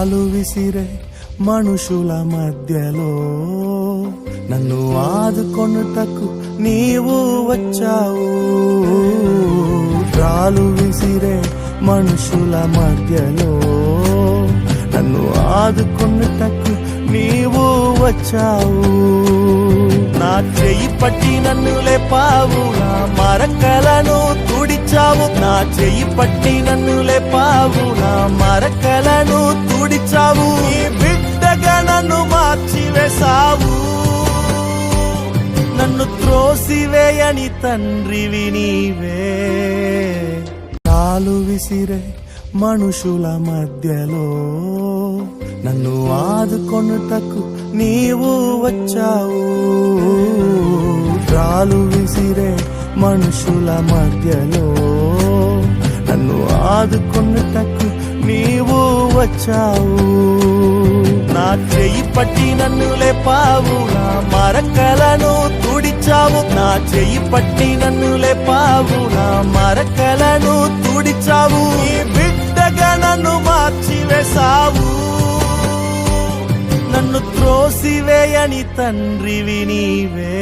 రాలు విసిరే మనుషుల మధ్యలో నన్ను ఆదుకొనుటకు నీవు వచ్చావు. రాలు విసిరే మనుషుల మధ్యలో నన్ను ఆదుకొనుటకు నీవు వచ్చావు. నా చెయ్యి పట్టి నన్ను లేపావు, నా మరకలను తుడిచావు. నా చెయ్యి పట్టి నన్ను లేపావు, నా మరకలను తుడిచావు. నీ బిడ్డగా నన్ను మార్చివేశావు, నన్ను త్రోసివేయని తండ్రివి నీవే. రాలు విసిరే మనుషుల మధ్యలో నన్ను ఆదుకొనుటకు నీవు వచ్చావు. రాలు విసిరే మనుషుల మధ్యలో నన్ను ఆదుకొనుటకు నీవు వచ్చావు. నా చెయ్యి పట్టి నన్ను లేపావు, నా మరకలను తుడిచావు. నా చెయ్యి పట్టి నన్ను లేపావు, నా మరకలను తుడిచావు. నీ బిడ్డగా నన్ను మార్చివేశావు, నన్ను త్రోసివేయని తండ్రివి నీవే.